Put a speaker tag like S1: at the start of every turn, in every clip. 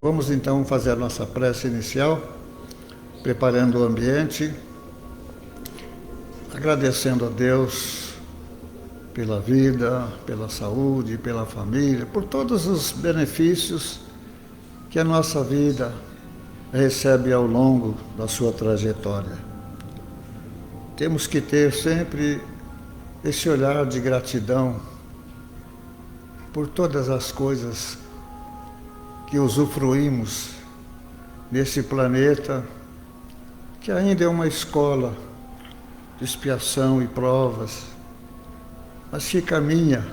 S1: Vamos então fazer a nossa prece inicial, preparando o ambiente, agradecendo a Deus pela vida, pela saúde, pela família, por todos os benefícios que a nossa vida recebe ao longo da sua trajetória. Temos que ter sempre esse olhar de gratidão por todas as coisas que usufruímos nesse planeta, que ainda é uma escola de expiação e provas, mas que caminha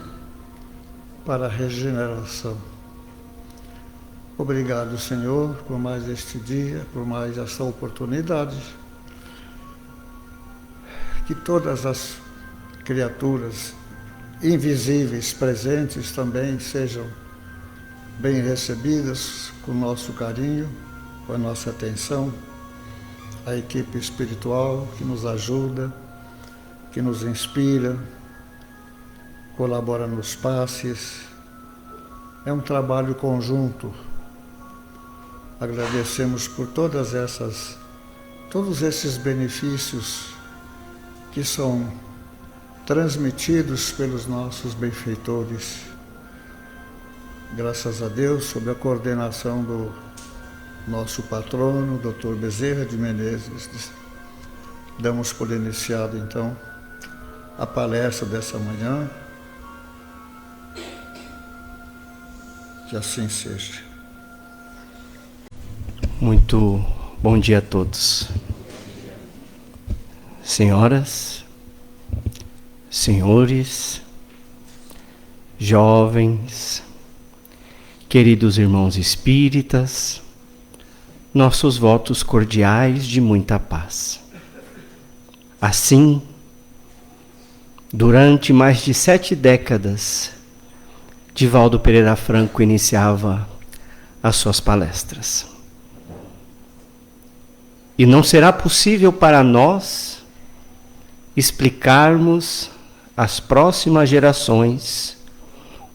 S1: para a regeneração. Obrigado, Senhor, por mais este dia, por mais essa oportunidade. Que todas as criaturas invisíveis presentes também sejam bem recebidas, com o nosso carinho, com a nossa atenção, a equipe espiritual que nos ajuda, que nos inspira, colabora nos passes. É um trabalho conjunto. Agradecemos por todos esses benefícios que são transmitidos pelos nossos benfeitores. Graças a Deus, sob a coordenação do nosso patrono, Dr. Bezerra de Menezes, damos por iniciado então a palestra dessa manhã. Que assim seja.
S2: Muito bom dia a todos. Senhoras, senhores, jovens, queridos irmãos espíritas, nossos votos cordiais de muita paz. Assim, durante mais de 7 décadas, Divaldo Pereira Franco iniciava as suas palestras. E não será possível para nós explicarmos às próximas gerações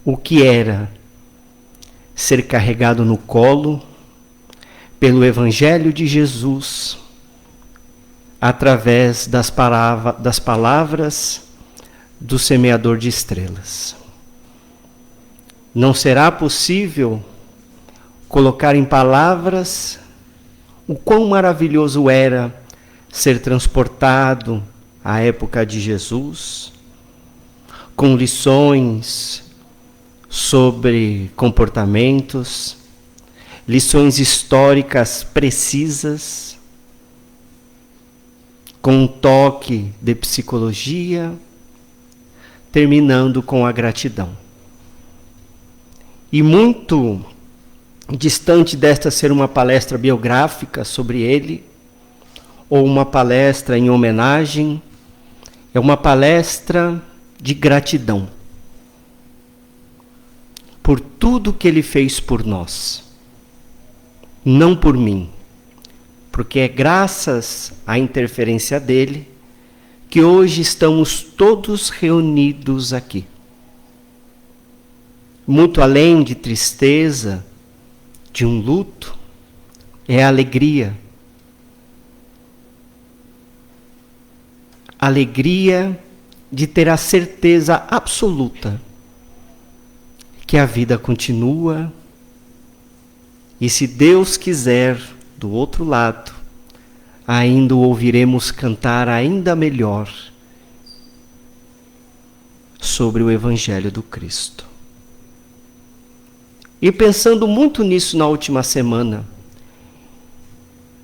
S2: o que era ser carregado no colo pelo Evangelho de Jesus através das palavras do semeador de estrelas. Não será possível colocar em palavras o quão maravilhoso era ser transportado à época de Jesus, com lições sobre comportamentos, lições históricas precisas, com um toque de psicologia, terminando com a gratidão. E muito distante desta ser uma palestra biográfica sobre ele, ou uma palestra em homenagem, é uma palestra de gratidão por tudo que ele fez por nós. Não por mim, porque é graças à interferência dele que hoje estamos todos reunidos aqui. Muito além de tristeza, de um luto, é alegria. Alegria de ter a certeza absoluta que a vida continua e, se Deus quiser, do outro lado, ainda o ouviremos cantar ainda melhor sobre o Evangelho do Cristo. E pensando muito nisso na última semana,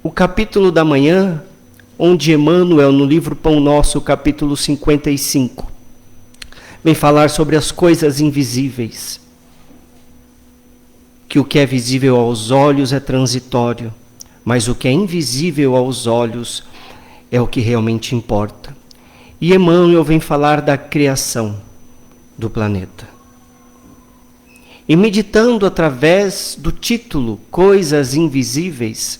S2: o capítulo da manhã, onde Emmanuel, no livro Pão Nosso, capítulo 55, vem falar sobre as coisas invisíveis, que o que é visível aos olhos é transitório, mas o que é invisível aos olhos é o que realmente importa. E Emmanuel vem falar da criação do planeta. E meditando através do título Coisas Invisíveis,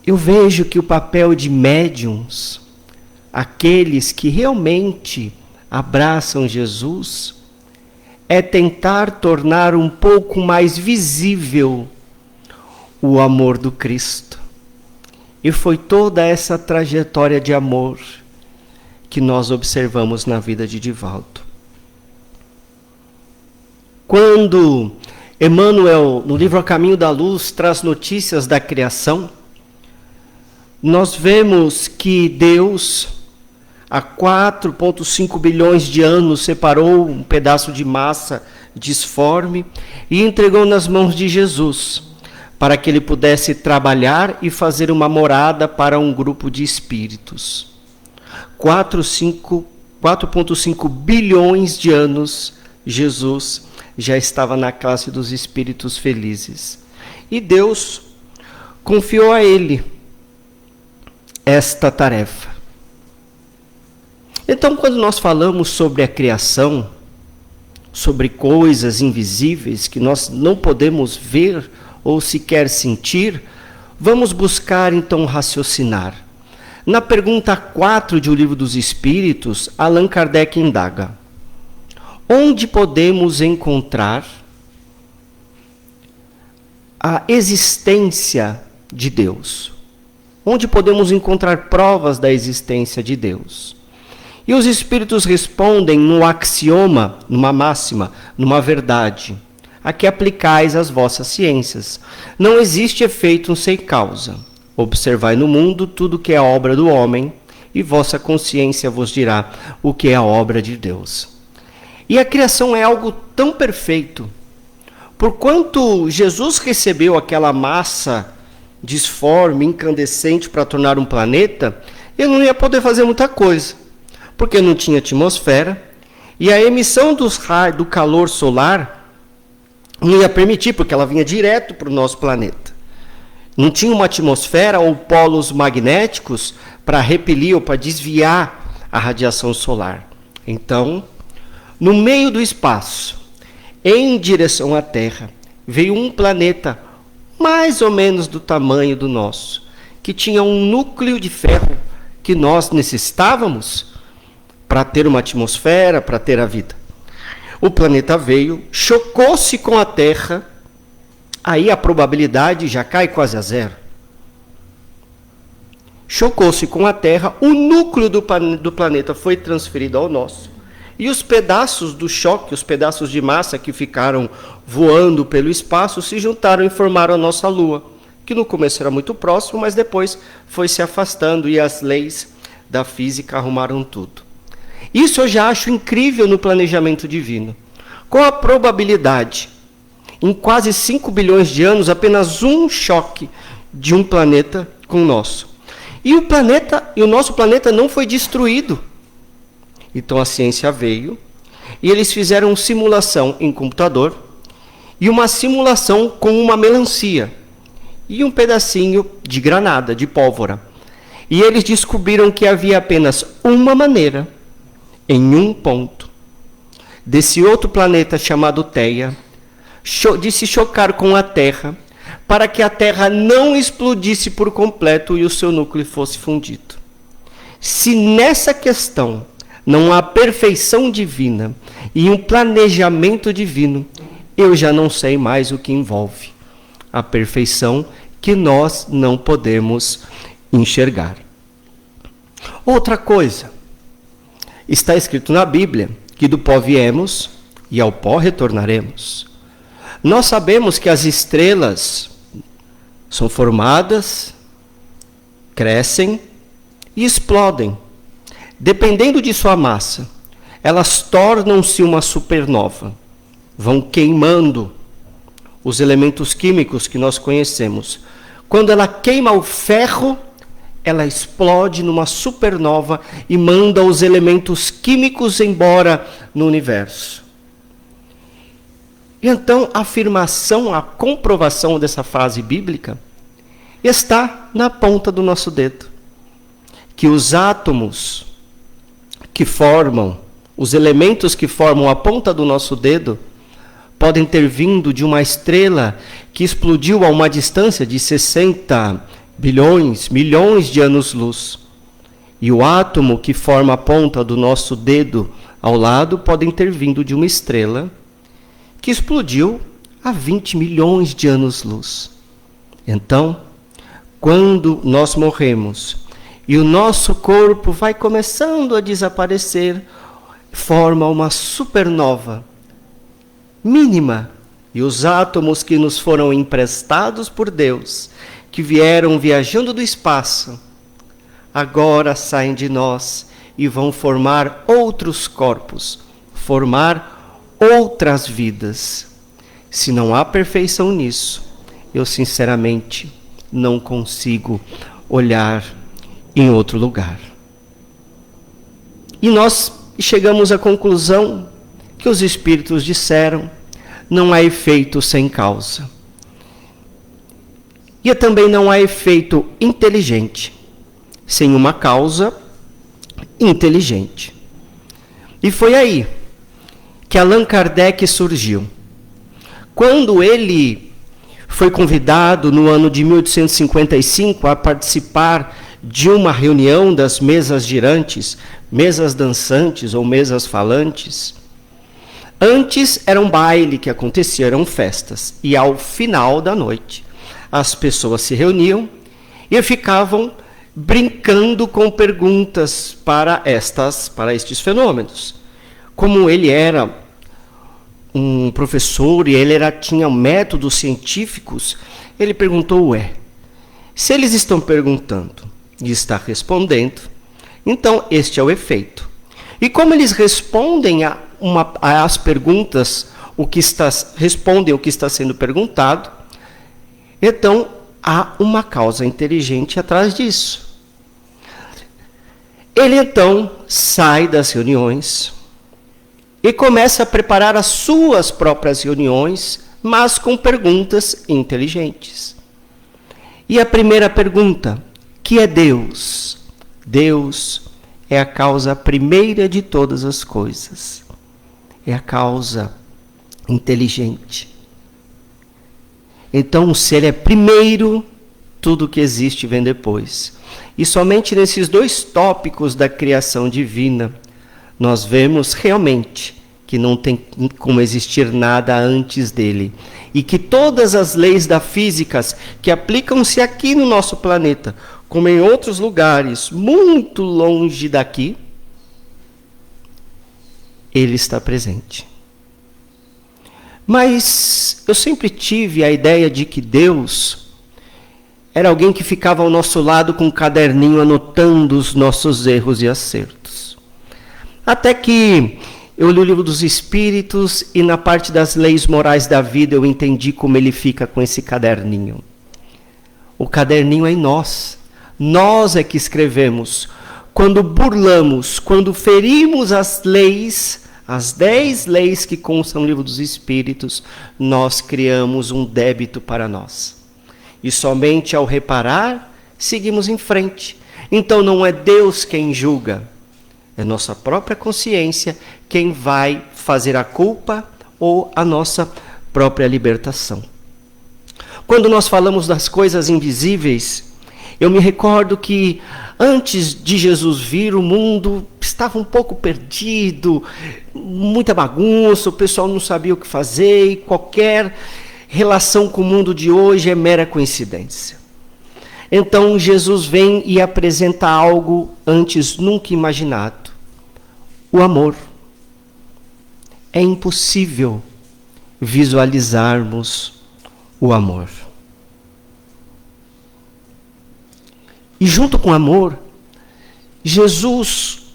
S2: eu vejo que o papel de médiuns, aqueles que realmente abraçam Jesus, é tentar tornar um pouco mais visível o amor do Cristo. E foi toda essa trajetória de amor que nós observamos na vida de Divaldo. Quando Emmanuel, no livro A Caminho da Luz, traz notícias da criação, nós vemos que Deus, há 4,5 bilhões de anos, separou um pedaço de massa disforme e entregou nas mãos de Jesus, para que ele pudesse trabalhar e fazer uma morada para um grupo de espíritos. 4,5 bilhões de anos, Jesus já estava na classe dos espíritos felizes. E Deus confiou a ele esta tarefa. Então, quando nós falamos sobre a criação, sobre coisas invisíveis que nós não podemos ver ou sequer sentir, vamos buscar então raciocinar. Na pergunta 4 de O Livro dos Espíritos, Allan Kardec indaga: onde podemos encontrar a existência de Deus? Onde podemos encontrar provas da existência de Deus? E os espíritos respondem num axioma, numa máxima, numa verdade: a que aplicais as vossas ciências. Não existe efeito sem causa. Observai no mundo tudo que é obra do homem, e vossa consciência vos dirá o que é a obra de Deus. E a criação é algo tão perfeito. Porquanto Jesus recebeu aquela massa disforme, incandescente para tornar um planeta, ele não ia poder fazer muita coisa, porque não tinha atmosfera, e a emissão dos raios do calor solar não ia permitir, porque ela vinha direto para o nosso planeta. Não tinha uma atmosfera ou polos magnéticos para repelir ou para desviar a radiação solar. Então, no meio do espaço, em direção à Terra, veio um planeta mais ou menos do tamanho do nosso, que tinha um núcleo de ferro que nós necessitávamos para ter uma atmosfera, para ter a vida. O planeta veio, chocou-se com a Terra, aí a probabilidade já cai quase a zero. Chocou-se com a Terra, o núcleo do planeta foi transferido ao nosso. E os pedaços do choque, os pedaços de massa que ficaram voando pelo espaço, se juntaram e formaram a nossa Lua, que no começo era muito próximo, mas depois foi se afastando e as leis da física arrumaram tudo. Isso eu já acho incrível no planejamento divino. Com a probabilidade, em quase 5 bilhões de anos, apenas um choque de um planeta com o nosso. E o nosso planeta não foi destruído. Então a ciência veio e eles fizeram uma simulação em computador e uma simulação com uma melancia e um pedacinho de granada, de pólvora. E eles descobriram que havia apenas uma maneira, em um ponto, desse outro planeta chamado Theia, de se chocar com a Terra, para que a Terra não explodisse por completo e o seu núcleo fosse fundido. Se nessa questão não há perfeição divina e um planejamento divino, eu já não sei mais o que envolve a perfeição que nós não podemos enxergar. Outra coisa, está escrito na Bíblia que do pó viemos e ao pó retornaremos. Nós sabemos que as estrelas são formadas, crescem e explodem. Dependendo de sua massa, elas tornam-se uma supernova. Vão queimando os elementos químicos que nós conhecemos. Quando ela queima o ferro, ela explode numa supernova e manda os elementos químicos embora no universo. E então a afirmação, a comprovação dessa frase bíblica está na ponta do nosso dedo. Que os átomos que formam, os elementos que formam a ponta do nosso dedo, podem ter vindo de uma estrela que explodiu a uma distância de 60 bilhões, milhões de anos-luz. E o átomo que forma a ponta do nosso dedo ao lado podem ter vindo de uma estrela que explodiu há 20 milhões de anos-luz. Então, quando nós morremos e o nosso corpo vai começando a desaparecer, forma uma supernova mínima, e os átomos que nos foram emprestados por Deus, que vieram viajando do espaço, agora saem de nós e vão formar outros corpos, formar outras vidas. Se não há perfeição nisso, eu sinceramente não consigo olhar em outro lugar. E nós chegamos à conclusão que os espíritos disseram: não há efeito sem causa. E também não há efeito inteligente sem uma causa inteligente. E foi aí que Allan Kardec surgiu. Quando ele foi convidado no ano de 1855 a participar de uma reunião das mesas girantes, mesas dançantes ou mesas falantes, antes era um baile que acontecia, eram festas, e ao final da noite as pessoas se reuniam e ficavam brincando com perguntas para estes fenômenos. Como ele era um professor e ele tinha métodos científicos, ele perguntou: se eles estão perguntando e está respondendo, então este é o efeito. E como eles respondem às perguntas, respondem o que está sendo perguntado, então há uma causa inteligente atrás disso. Ele então sai das reuniões e começa a preparar as suas próprias reuniões, mas com perguntas inteligentes. E a primeira pergunta: que é Deus? Deus é a causa primeira de todas as coisas. É a causa inteligente. Então, se ele é primeiro, tudo que existe vem depois. E somente nesses dois tópicos da criação divina, nós vemos realmente que não tem como existir nada antes dele. E que todas as leis da física que aplicam-se aqui no nosso planeta, como em outros lugares muito longe daqui, ele está presente. Mas eu sempre tive a ideia de que Deus era alguém que ficava ao nosso lado com um caderninho anotando os nossos erros e acertos. Até que eu li o Livro dos Espíritos e na parte das leis morais da vida eu entendi como ele fica com esse caderninho. O caderninho é em nós. Nós é que escrevemos. Quando burlamos, quando ferimos as leis, as 10 leis que constam no Livro dos Espíritos, nós criamos um débito para nós. E somente ao reparar, seguimos em frente. Então não é Deus quem julga, é nossa própria consciência quem vai fazer a culpa ou a nossa própria libertação. Quando nós falamos das coisas invisíveis, eu me recordo que antes de Jesus vir, o mundo estava um pouco perdido, muita bagunça, o pessoal não sabia o que fazer, e qualquer relação com o mundo de hoje é mera coincidência. Então Jesus vem e apresenta algo antes nunca imaginado: o amor. É impossível visualizarmos o amor. E junto com o amor, Jesus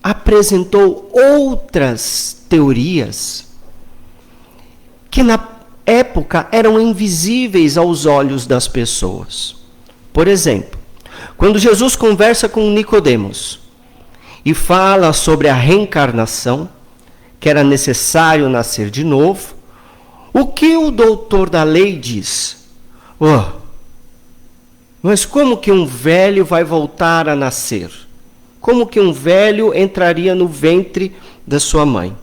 S2: apresentou outras teorias que na época eram invisíveis aos olhos das pessoas. Por exemplo, quando Jesus conversa com Nicodemos e fala sobre a reencarnação, que era necessário nascer de novo, o que o doutor da lei diz? Mas como que um velho vai voltar a nascer? Como que um velho entraria no ventre da sua mãe?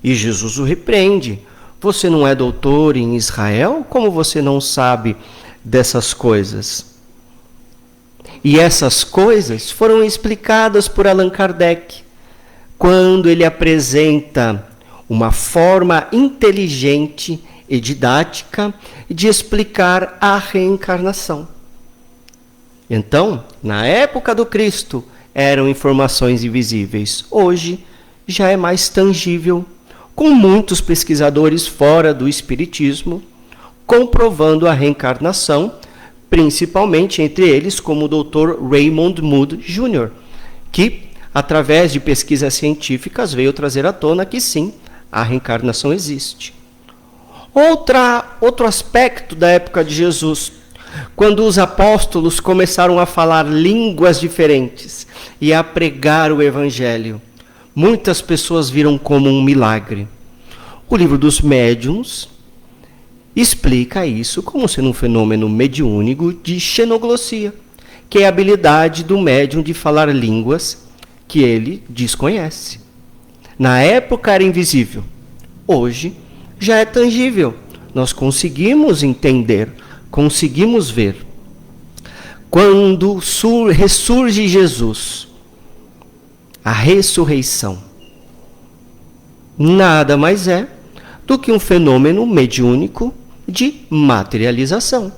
S2: E Jesus o repreende. Você não é doutor em Israel? Como você não sabe dessas coisas? E essas coisas foram explicadas por Allan Kardec, quando ele apresenta uma forma inteligente e didática de explicar a reencarnação. Então, na época do Cristo, eram informações invisíveis. Hoje, já é mais tangível, com muitos pesquisadores fora do espiritismo, comprovando a reencarnação, principalmente entre eles como o Dr. Raymond Moody Jr., que, através de pesquisas científicas, veio trazer à tona que sim, a reencarnação existe. Outro aspecto da época de Jesus, quando os apóstolos começaram a falar línguas diferentes e a pregar o evangelho, muitas pessoas viram como um milagre. O livro dos médiuns explica isso como sendo um fenômeno mediúnico de xenoglossia, que é a habilidade do médium de falar línguas que ele desconhece. Na época era invisível, hoje já é tangível. Nós conseguimos entender, conseguimos ver. Quando ressurge Jesus, a ressurreição, nada mais é do que um fenômeno mediúnico de materialização.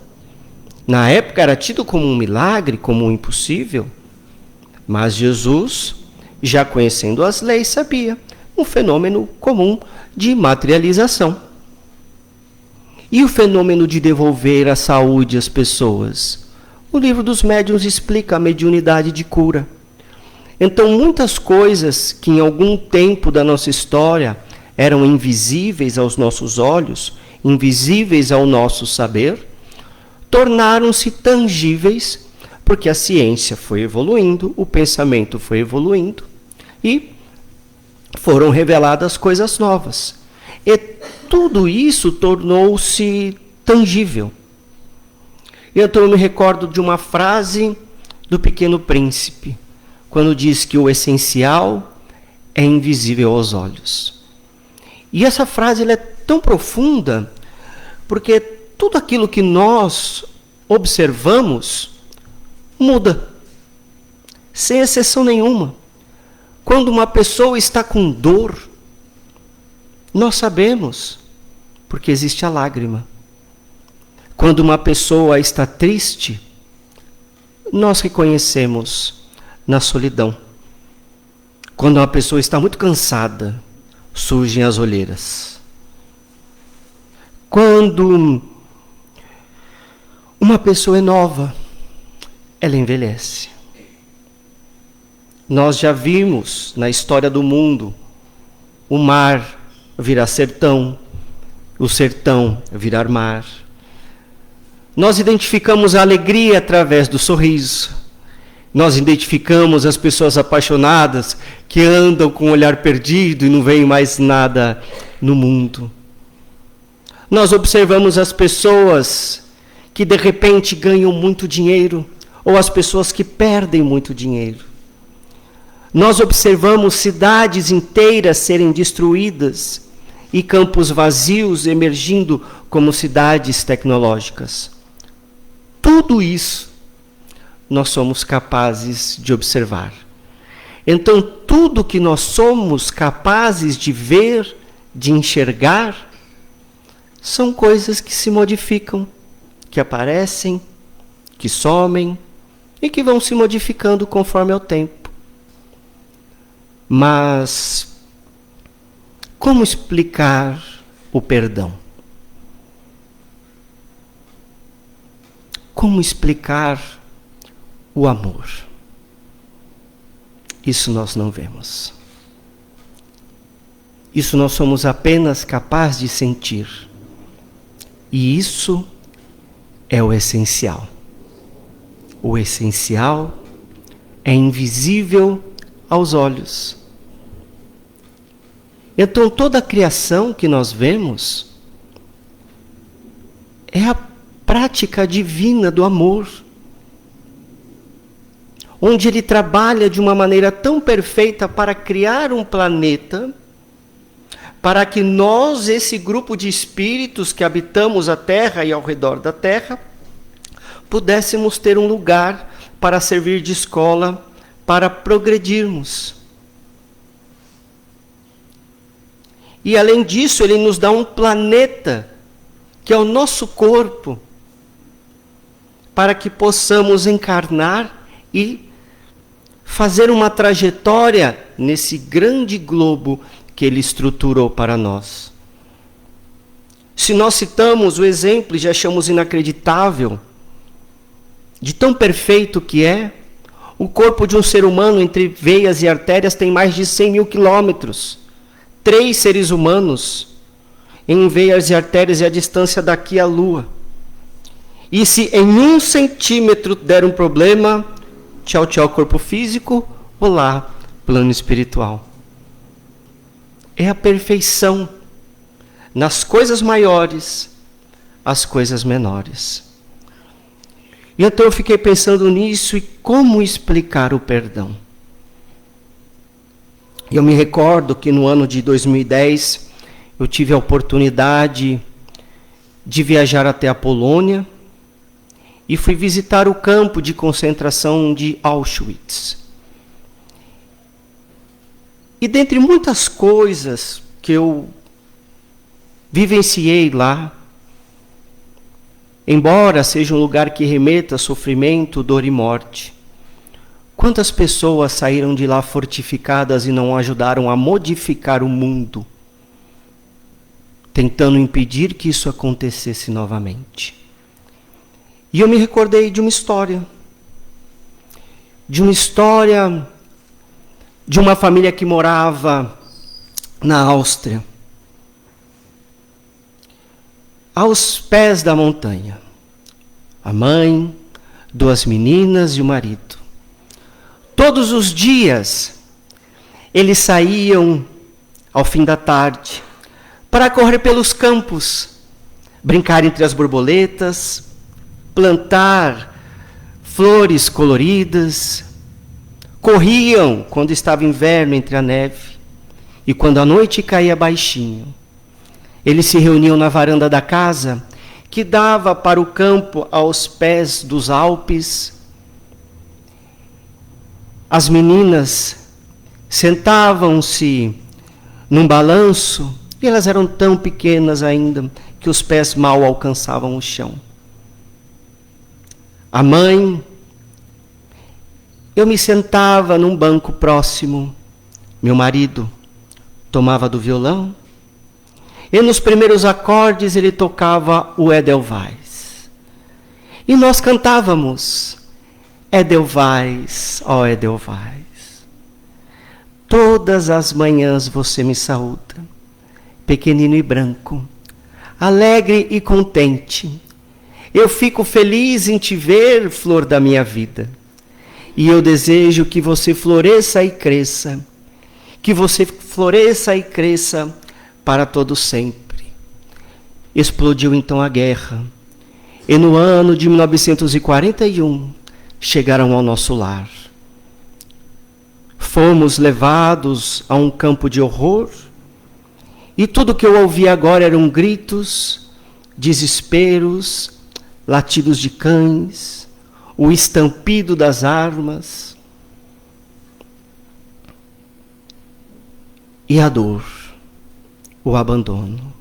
S2: Na época era tido como um milagre, como um impossível, mas Jesus, já conhecendo as leis, sabia um fenômeno comum de materialização. E o fenômeno de devolver a saúde às pessoas? O livro dos médiuns explica a mediunidade de cura. Então, muitas coisas que em algum tempo da nossa história eram invisíveis aos nossos olhos, invisíveis ao nosso saber, tornaram-se tangíveis, porque a ciência foi evoluindo, o pensamento foi evoluindo, e foram reveladas coisas novas. E tudo isso tornou-se tangível. Então eu me recordo de uma frase do Pequeno Príncipe, quando diz que o essencial é invisível aos olhos. E essa frase ela é tão profunda, porque tudo aquilo que nós observamos muda, sem exceção nenhuma. Quando uma pessoa está com dor, nós sabemos, porque existe a lágrima. Quando uma pessoa está triste, nós reconhecemos na solidão. Quando uma pessoa está muito cansada, surgem as olheiras. Quando uma pessoa é nova, ela envelhece. Nós já vimos na história do mundo o mar virar sertão, o sertão virar mar. Nós identificamos a alegria através do sorriso. Nós identificamos as pessoas apaixonadas que andam com o olhar perdido e não veem mais nada no mundo. Nós observamos as pessoas que de repente ganham muito dinheiro ou as pessoas que perdem muito dinheiro. Nós observamos cidades inteiras serem destruídas e campos vazios emergindo como cidades tecnológicas. Tudo isso nós somos capazes de observar. Então, tudo que nós somos capazes de ver, de enxergar, são coisas que se modificam, que aparecem, que somem e que vão se modificando conforme o tempo. Mas como explicar o perdão? Como explicar o amor? Isso nós não vemos. Isso nós somos apenas capazes de sentir. E isso é o essencial. O essencial é invisível aos olhos. Então toda a criação que nós vemos é a prática divina do amor, onde ele trabalha de uma maneira tão perfeita para criar um planeta, para que nós, esse grupo de espíritos que habitamos a Terra e ao redor da Terra, pudéssemos ter um lugar para servir de escola, para progredirmos. E além disso, ele nos dá um planeta, que é o nosso corpo, para que possamos encarnar e fazer uma trajetória nesse grande globo que ele estruturou para nós. Se nós citamos o exemplo e já achamos inacreditável, de tão perfeito que é, o corpo de um ser humano entre veias e artérias tem mais de 100 mil quilômetros. 3 seres humanos em veias e artérias é a distância daqui à Lua. E se em 1 centímetro der um problema, tchau, tchau, corpo físico, olá, plano espiritual. É a perfeição nas coisas maiores, as coisas menores. E então eu fiquei pensando nisso e como explicar o perdão. Eu me recordo que no ano de 2010 eu tive a oportunidade de viajar até a Polônia e fui visitar o campo de concentração de Auschwitz. E dentre muitas coisas que eu vivenciei lá, embora seja um lugar que remeta a sofrimento, dor e morte, quantas pessoas saíram de lá fortificadas e não ajudaram a modificar o mundo, tentando impedir que isso acontecesse novamente. E eu me recordei de uma história de uma família que morava na Áustria, aos pés da montanha. A mãe, 2 meninas e o marido. Todos os dias, eles saíam ao fim da tarde para correr pelos campos, brincar entre as borboletas, plantar flores coloridas. Corriam quando estava inverno entre a neve e quando a noite caía baixinho. Eles se reuniam na varanda da casa, que dava para o campo aos pés dos Alpes. As meninas sentavam-se num balanço, e elas eram tão pequenas ainda, que os pés mal alcançavam o chão. A mãe, eu me sentava num banco próximo. Meu marido tomava do violão, e nos primeiros acordes ele tocava o Edelweiss. E nós cantávamos, Edelweiss, ó Edelweiss. Todas as manhãs você me saúda, pequenino e branco, alegre e contente. Eu fico feliz em te ver, flor da minha vida. E eu desejo que você floresça e cresça, que você floresça e cresça para todo sempre. Explodiu então a guerra, e no ano de 1941 chegaram ao nosso lar. Fomos levados a um campo de horror, e tudo que eu ouvi agora eram gritos, desesperos, latidos de cães, o estampido das armas e a dor, o abandono.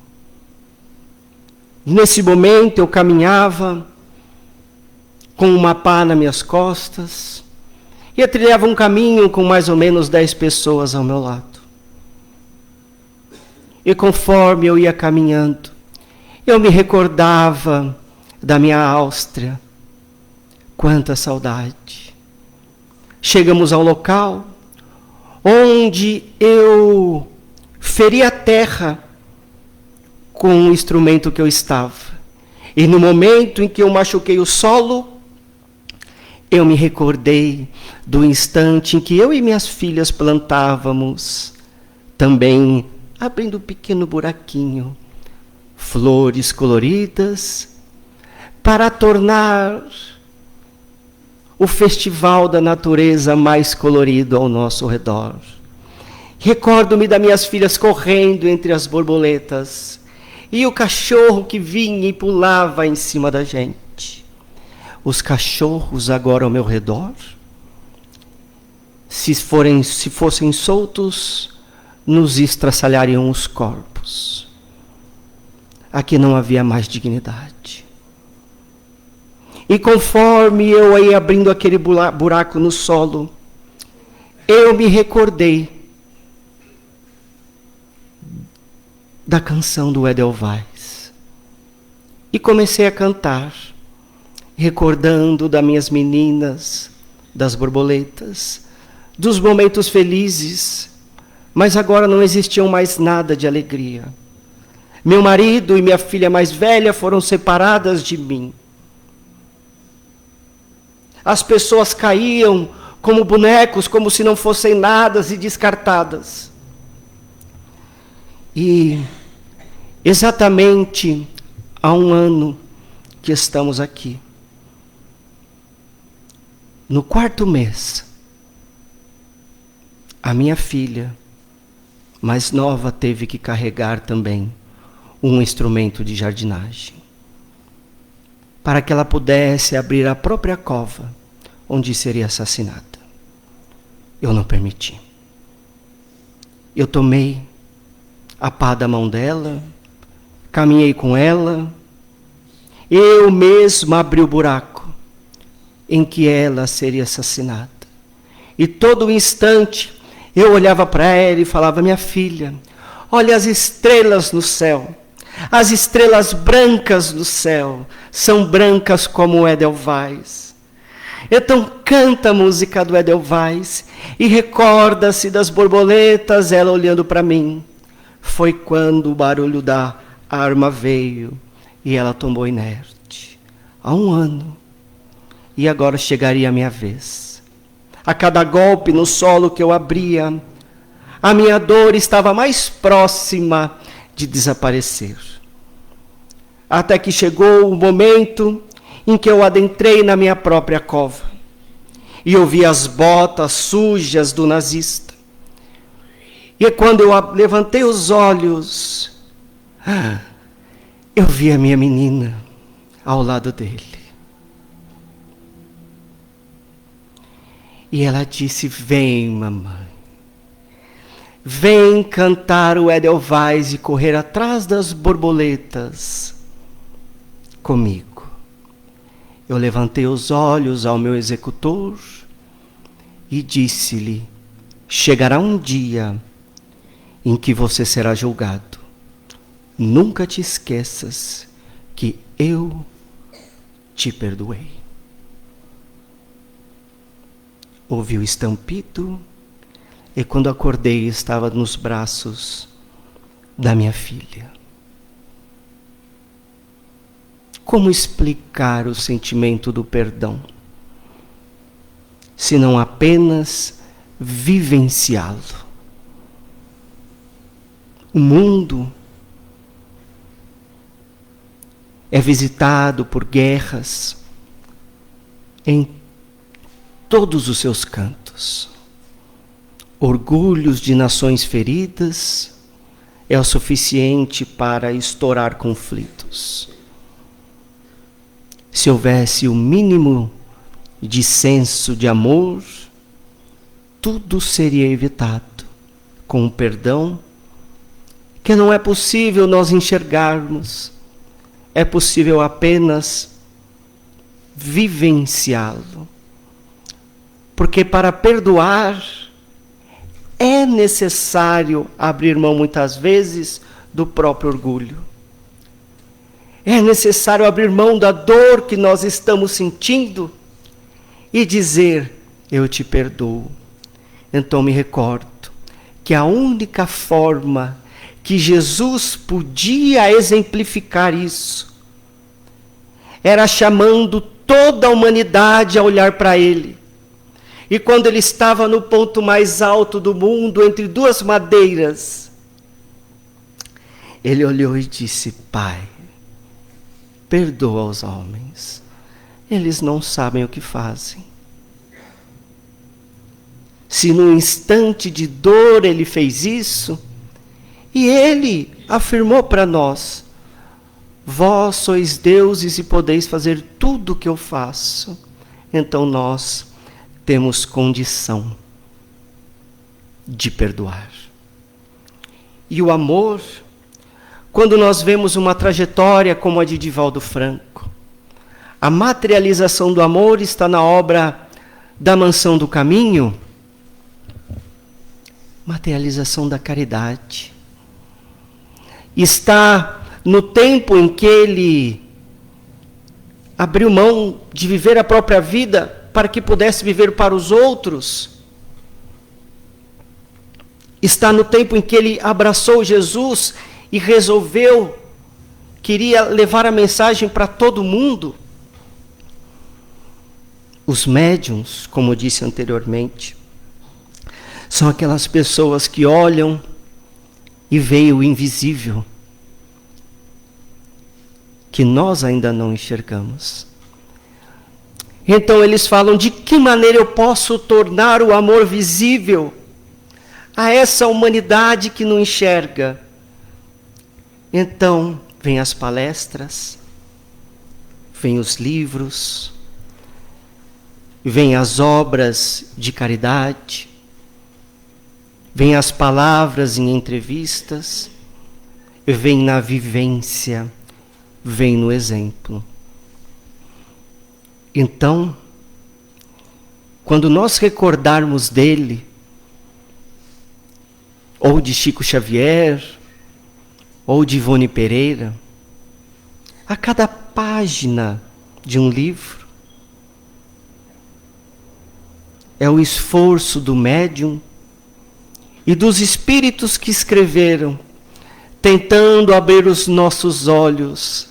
S2: Nesse momento eu caminhava com uma pá nas minhas costas e trilhava um caminho com mais ou menos 10 pessoas ao meu lado. E conforme eu ia caminhando, eu me recordava da minha Áustria. Quanta saudade. Chegamos ao local onde eu feri a terra com o instrumento que eu estava. E no momento em que eu machuquei o solo, eu me recordei do instante em que eu e minhas filhas plantávamos, também abrindo um pequeno buraquinho, flores coloridas, para tornar o festival da natureza mais colorido ao nosso redor. Recordo-me das minhas filhas correndo entre as borboletas e o cachorro que vinha e pulava em cima da gente. Os cachorros agora ao meu redor, se fossem soltos, nos estraçalhariam os corpos. Deus. Aqui não havia mais dignidade. E conforme eu ia abrindo aquele buraco no solo, eu me recordei da canção do Edelweiss. E comecei a cantar, recordando das minhas meninas, das borboletas, dos momentos felizes, mas agora não existiam mais nada de alegria. Meu marido e minha filha mais velha foram separadas de mim. As pessoas caíam como bonecos, como se não fossem nada e descartadas. E exatamente há 1 ano que estamos aqui. No 4º mês, a minha filha mais nova teve que carregar também um instrumento de jardinagem, para que ela pudesse abrir a própria cova onde seria assassinada. Eu não permiti. Eu tomei a pá da mão dela, caminhei com ela, eu mesmo abri o buraco em que ela seria assassinada. E todo instante eu olhava para ela e falava: minha filha, olha as estrelas no céu. As estrelas brancas do céu são brancas como o Edelweiss. Então canta a música do Edelweiss e recorda-se das borboletas, ela olhando para mim. Foi quando o barulho da arma veio e ela tombou inerte. Há 1 ano. E agora chegaria a minha vez. A cada golpe no solo que eu abria, a minha dor estava mais próxima de desaparecer. Até que chegou o momento em que eu adentrei na minha própria cova e eu vi as botas sujas do nazista. E quando eu levantei os olhos, eu vi a minha menina ao lado dele. E ela disse: vem, mamãe. Vem cantar o Edelweiss e correr atrás das borboletas comigo. Eu levantei os olhos ao meu executor e disse-lhe: chegará um dia em que você será julgado. Nunca te esqueças que eu te perdoei. Ouvi o estampido e quando acordei estava nos braços da minha filha. Como explicar o sentimento do perdão, se não apenas vivenciá-lo? O mundo é visitado por guerras em todos os seus cantos. Orgulhos de nações feridas é o suficiente para estourar conflitos. Se houvesse o mínimo de senso de amor, tudo seria evitado com o perdão, que não é possível nós enxergarmos, é possível apenas vivenciá-lo. Porque para perdoar é necessário abrir mão muitas vezes do próprio orgulho. É necessário abrir mão da dor que nós estamos sentindo e dizer: eu te perdoo. Então me recordo que a única forma que Jesus podia exemplificar isso era chamando toda a humanidade a olhar para ele. E quando ele estava no ponto mais alto do mundo, entre 2 madeiras, ele olhou e disse: Pai, perdoa os homens, eles não sabem o que fazem. Se num instante de dor ele fez isso, e ele afirmou para nós: vós sois deuses e podeis fazer tudo o que eu faço, então nós temos condição de perdoar. E o amor quando nós vemos uma trajetória como a de Divaldo Franco. A materialização do amor está na obra da Mansão do Caminho, materialização da caridade. Está no tempo em que ele abriu mão de viver a própria vida para que pudesse viver para os outros. Está no tempo em que ele abraçou Jesus e resolveu, queria levar a mensagem para todo mundo. Os médiuns, como eu disse anteriormente, são aquelas pessoas que olham e veem o invisível, que nós ainda não enxergamos. Então eles falam: de que maneira eu posso tornar o amor visível a essa humanidade que não enxerga? Então, vem as palestras, vem os livros, vem as obras de caridade, vem as palavras em entrevistas, vem na vivência, vem no exemplo. Então, quando nós recordarmos dele, ou de Chico Xavier, ou de Ivone Pereira, a cada página de um livro, é o esforço do médium e dos espíritos que escreveram, tentando abrir os nossos olhos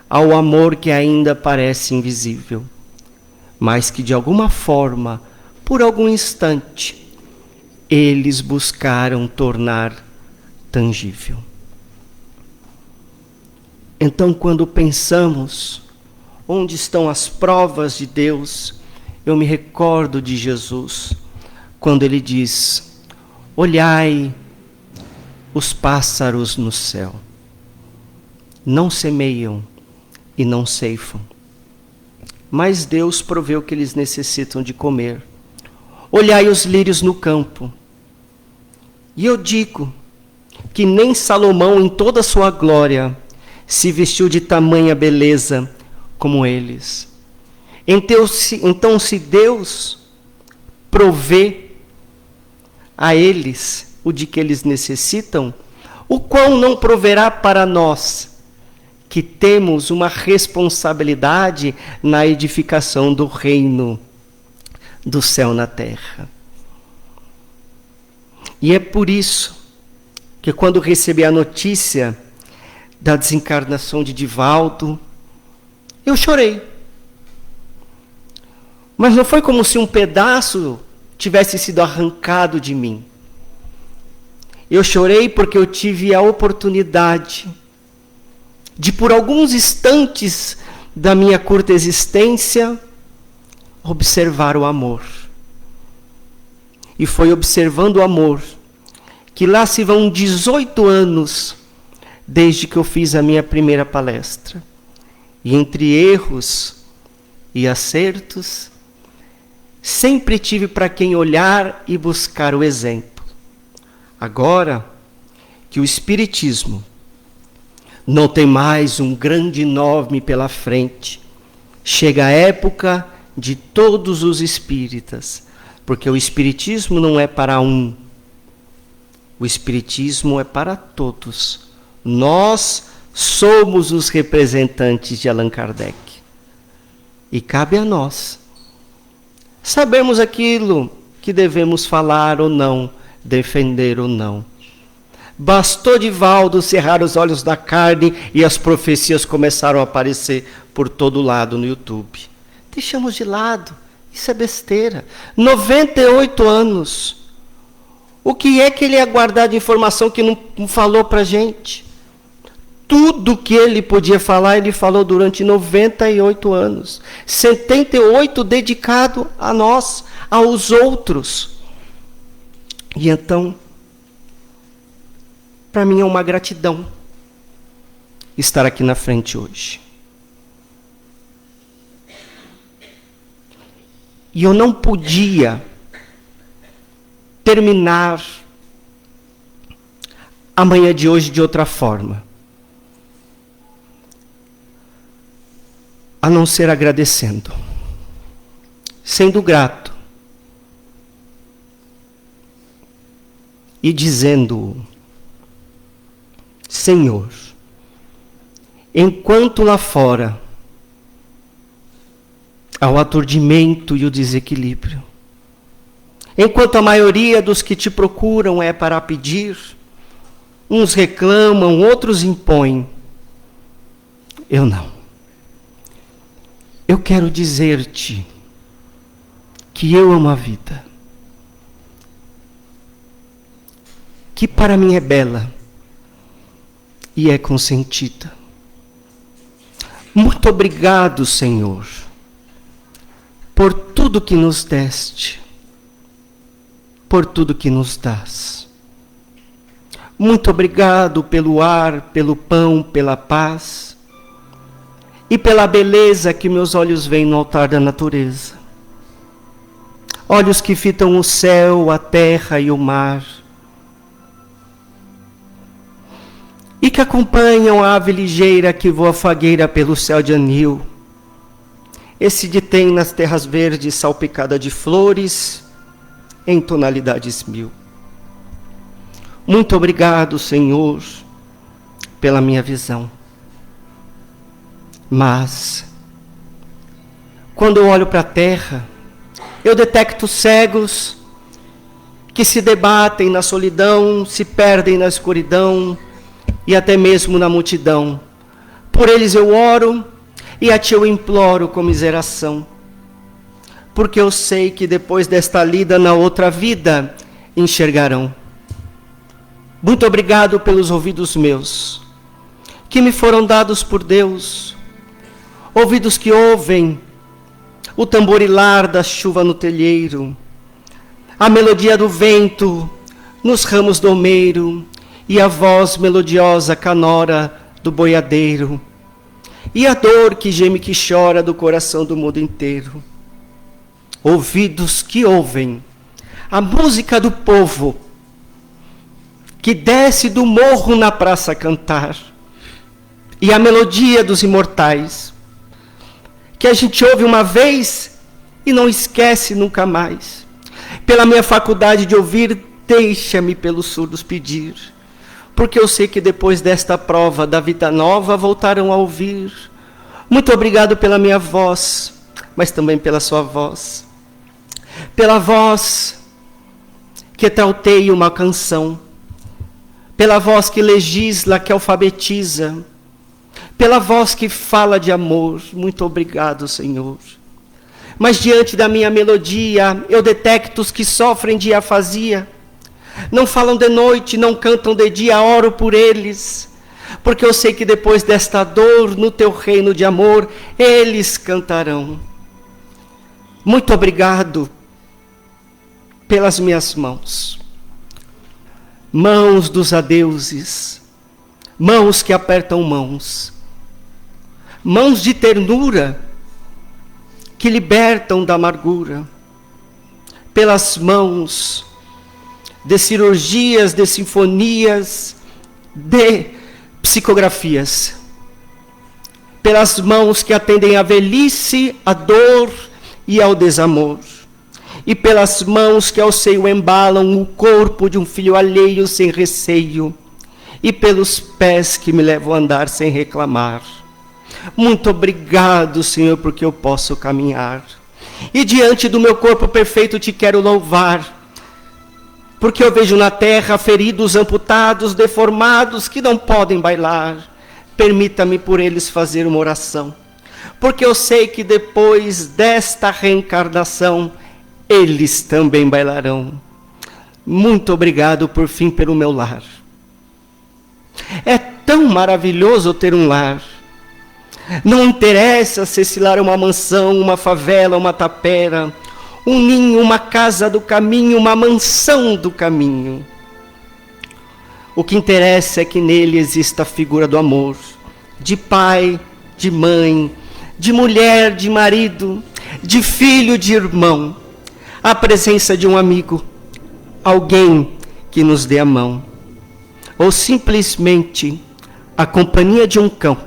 S2: ao amor que ainda parece invisível, mas que de alguma forma, por algum instante, eles buscaram tornar tangível. Então, quando pensamos onde estão as provas de Deus, eu me recordo de Jesus, quando ele diz: olhai os pássaros no céu, não semeiam e não ceifam, mas Deus provê o que eles necessitam de comer. Olhai os lírios no campo. E eu digo que nem Salomão, em toda a sua glória, se vestiu de tamanha beleza como eles. Então, se Deus provê a eles o de que eles necessitam, o quão não proverá para nós, que temos uma responsabilidade na edificação do reino do céu na terra. E é por isso que, quando recebi a notícia da desencarnação de Divaldo, eu chorei. Mas não foi como se um pedaço tivesse sido arrancado de mim. Eu chorei porque eu tive a oportunidade de, por alguns instantes da minha curta existência, observar o amor. E foi observando o amor que lá se vão 18 anos desde que eu fiz a minha primeira palestra. E entre erros e acertos, sempre tive para quem olhar e buscar o exemplo. Agora que o Espiritismo não tem mais um grande nome pela frente, chega a época de todos os espíritas, porque o Espiritismo não é para um, o Espiritismo é para todos. Nós somos os representantes de Allan Kardec. E cabe a nós sabermos aquilo que devemos falar ou não, defender ou não. Bastou Divaldo cerrar os olhos da carne e as profecias começaram a aparecer por todo lado no YouTube. Deixamos de lado, isso é besteira. 98 anos. O que é que ele ia guardar de informação que não falou para a gente? Tudo que ele podia falar, ele falou durante 98 anos. 78 dedicado a nós, aos outros. E então, para mim é uma gratidão estar aqui na frente hoje. E eu não podia terminar a manhã de hoje de outra forma. a não ser agradecendo, sendo grato e dizendo: Senhor, enquanto lá fora há o aturdimento e o desequilíbrio, enquanto a maioria dos que te procuram é para pedir, uns reclamam, outros impõem, eu não. Eu quero dizer-te que eu amo a vida, que para mim é bela e é consentida. Muito obrigado, Senhor, por tudo que nos deste, por tudo que nos dás. Muito obrigado pelo ar, pelo pão, pela paz e pela beleza que meus olhos veem no altar da natureza. Olhos que fitam o céu, a terra e o mar, e que acompanham a ave ligeira que voa fagueira pelo céu de anil, e se detém nas terras verdes salpicada de flores em tonalidades mil. Muito obrigado, Senhor, pela minha visão. Mas, quando eu olho para a terra, eu detecto cegos que se debatem na solidão, se perdem na escuridão e até mesmo na multidão. Por eles eu oro e a ti eu imploro comiseração, porque eu sei que depois desta lida na outra vida enxergarão. Muito obrigado pelos ouvidos meus, que me foram dados por Deus, ouvidos que ouvem o tamborilar da chuva no telheiro, a melodia do vento nos ramos do almeiro e a voz melodiosa canora do boiadeiro, e a dor que geme que chora do coração do mundo inteiro. Ouvidos que ouvem a música do povo que desce do morro na praça a cantar, e a melodia dos imortais que a gente ouve uma vez e não esquece nunca mais. Pela minha faculdade de ouvir, deixa-me pelos surdos pedir, porque eu sei que depois desta prova da vida nova voltarão a ouvir. Muito obrigado pela minha voz, mas também pela sua voz, pela voz que trauteia uma canção, pela voz que legisla, que alfabetiza, pela voz que fala de amor. Muito obrigado, Senhor. Mas diante da minha melodia, eu detecto os que sofrem de afasia. Não falam de noite, não cantam de dia, oro por eles, porque eu sei que depois desta dor, no teu reino de amor, eles cantarão. Muito obrigado pelas minhas mãos, mãos dos adeuses, mãos que apertam mãos, mãos de ternura que libertam da amargura, pelas mãos de cirurgias, de sinfonias, de psicografias, pelas mãos que atendem à velhice, à dor e ao desamor, e pelas mãos que ao seio embalam o corpo de um filho alheio sem receio, e pelos pés que me levam a andar sem reclamar. Muito obrigado, Senhor, porque eu posso caminhar, e diante do meu corpo perfeito te quero louvar, porque eu vejo na terra feridos, amputados, deformados, que não podem bailar. Permita-me por eles fazer uma oração, porque eu sei que depois desta reencarnação, eles também bailarão. Muito obrigado por fim pelo meu lar. É tão maravilhoso ter um lar. Não interessa se esse lar é uma mansão, uma favela, uma tapera, um ninho, uma casa do caminho, uma mansão do caminho. O que interessa é que nele exista a figura do amor, de pai, de mãe, de mulher, de marido, de filho, de irmão, a presença de um amigo, alguém que nos dê a mão, ou simplesmente a companhia de um cão,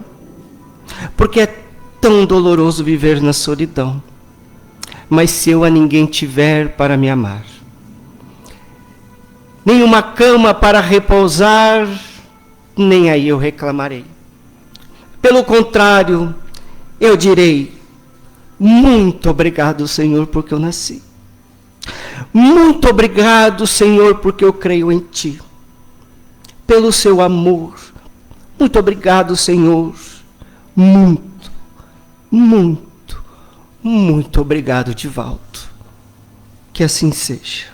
S2: porque é tão doloroso viver na solidão. Mas se eu a ninguém tiver para me amar, nenhuma cama para repousar, nem aí eu reclamarei. Pelo contrário, eu direi: muito obrigado, Senhor, porque eu nasci. Muito obrigado, Senhor, porque eu creio em Ti. Pelo Seu amor. Muito obrigado, Senhor. Muito, muito, muito obrigado, Divaldo. Que assim seja.